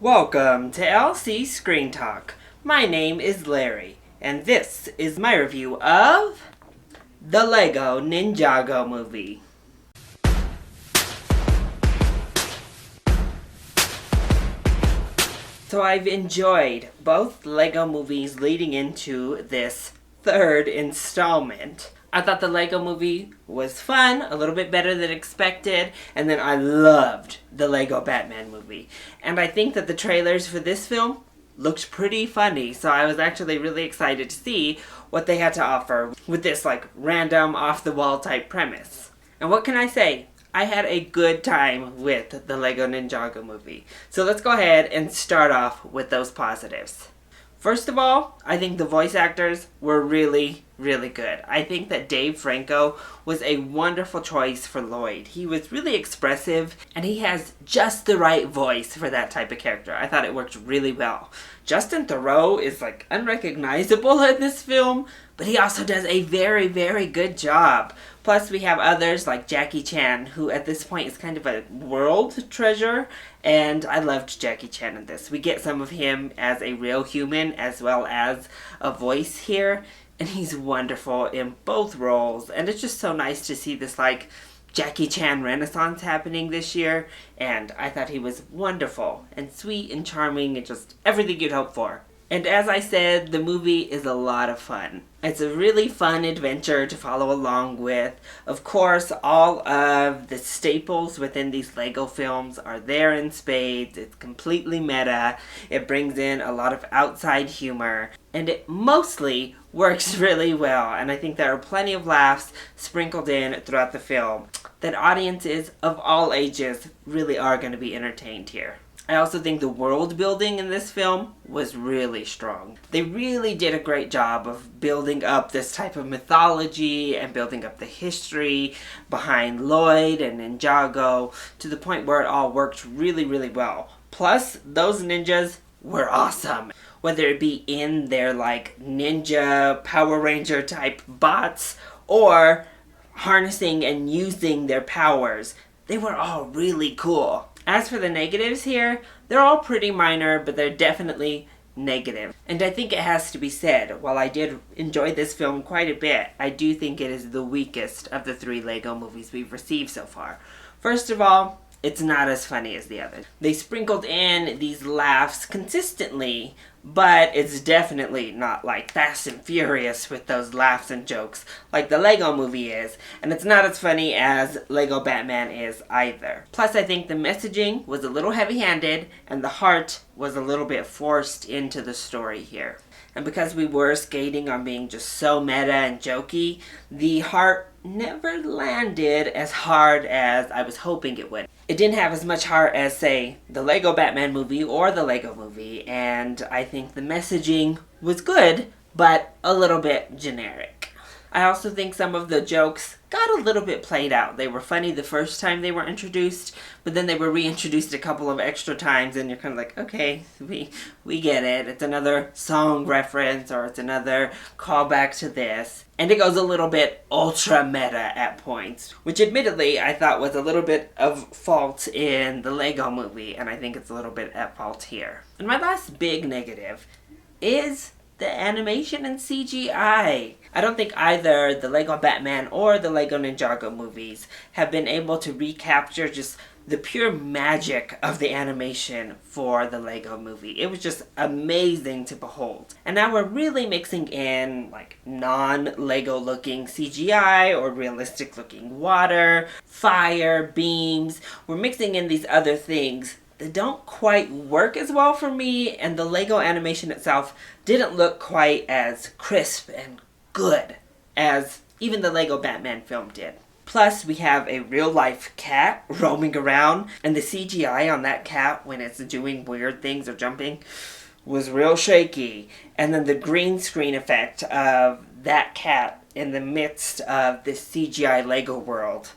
Welcome to LC Screen Talk. My name is Larry, and this is my review of the LEGO Ninjago Movie. So I've enjoyed both LEGO movies leading into this third installment. I thought the LEGO movie was fun, a little bit better than expected, and then I loved the LEGO Batman movie. And I think that the trailers for this film looked pretty funny, so I was actually really excited to see what they had to offer with this random off-the-wall type premise. And what can I say? I had a good time with the LEGO Ninjago movie. So let's go ahead and start off with those positives. First of all, I think the voice actors were really good. I think that Dave Franco was a wonderful choice for Lloyd. He was really expressive, and he has just the right voice for that type of character. I thought it worked really well. Justin Theroux is unrecognizable in this film, but he also does a very good job. Plus we have others like Jackie Chan, who at this point is kind of a world treasure, and I loved Jackie Chan in this. We get some of him as a real human as well as a voice here, and he's wonderful in both roles, and it's just so nice to see this Jackie Chan renaissance happening this year, and I thought he was wonderful and sweet and charming and just everything you'd hope for. And as I said, the movie is a lot of fun. It's a really fun adventure to follow along with. Of course, all of the staples within these LEGO films are there in spades. It's completely meta. It brings in a lot of outside humor. And it mostly works really well. And I think there are plenty of laughs sprinkled in throughout the film that audiences of all ages really are going to be entertained here. I also think the world building in this film was really strong. They really did a great job of building up this type of mythology and building up the history behind Lloyd and Ninjago to the point where it all worked really well. Plus, those ninjas were awesome. Whether it be in their ninja Power Ranger type bots or harnessing and using their powers, they were all really cool. As for the negatives here, they're all pretty minor, but they're definitely negative. And I think it has to be said, while I did enjoy this film quite a bit, I do think it is the weakest of the three LEGO movies we've received so far. First of all, it's not as funny as the others. They sprinkled in these laughs consistently, but it's definitely not Fast and Furious with those laughs and jokes like the LEGO movie is, and it's not as funny as LEGO Batman is either. Plus, I think the messaging was a little heavy-handed, and the heart was a little bit forced into the story here. And because we were skating on being just so meta and jokey, the heart never landed as hard as I was hoping it would. It didn't have as much heart as, say, the LEGO Batman movie or the LEGO movie, and I think the messaging was good, but a little bit generic. I also think some of the jokes got a little bit played out. They were funny the first time they were introduced, but then they were reintroduced a couple of extra times, and you're kind of okay, we get it. It's another song reference, or it's another callback to this. And it goes a little bit ultra meta at points, which admittedly I thought was a little bit of fault in the LEGO movie, and I think it's a little bit at fault here. And my last big negative is the animation and CGI. I don't think either the LEGO Batman or the LEGO Ninjago movies have been able to recapture just the pure magic of the animation for the LEGO movie. It was just amazing to behold. And now we're really mixing in non-LEGO looking CGI or realistic looking water, fire, beams. We're mixing in these other things that don't quite work as well for me, and the LEGO animation itself didn't look quite as crisp and good as even the LEGO Batman film did. Plus, we have a real-life cat roaming around, and the CGI on that cat when it's doing weird things or jumping was real shaky. And then the green screen effect of that cat in the midst of this CGI LEGO world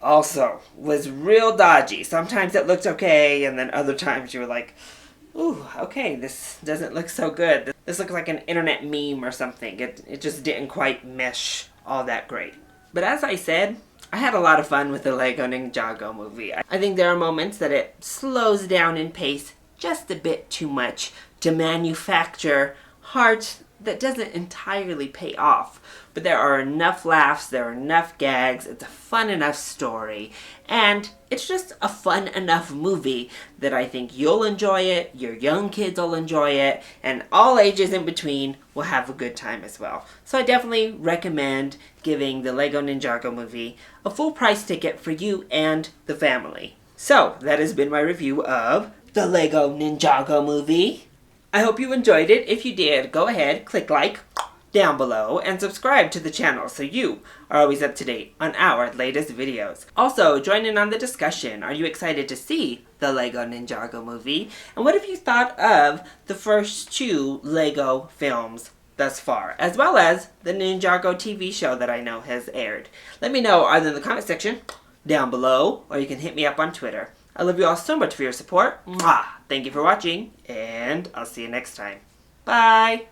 also was real dodgy. Sometimes it looked okay, and then other times you were like, ooh, okay, this doesn't look so good. This looks like an internet meme or something. It just didn't quite mesh all that great. But as I said, I had a lot of fun with the LEGO Ninjago movie. I think there are moments that it slows down in pace just a bit too much to manufacture heart that doesn't entirely pay off. But there are enough laughs, there are enough gags, it's a fun enough story, and it's just a fun enough movie that I think you'll enjoy it, your young kids will enjoy it, and all ages in between will have a good time as well. So I definitely recommend giving the LEGO Ninjago Movie a full price ticket for you and the family. So that has been my review of the LEGO Ninjago Movie. I hope you enjoyed it. If you did, go ahead, click like down below and subscribe to the channel so you are always up to date on our latest videos. Also, join in on the discussion. Are you excited to see the LEGO Ninjago Movie? And what have you thought of the first 2 LEGO films thus far, as well as the Ninjago TV show that I know has aired? Let me know either in the comment section down below, or you can hit me up on Twitter. I love you all so much for your support. Mwah! Thank you for watching, and I'll see you next time. Bye!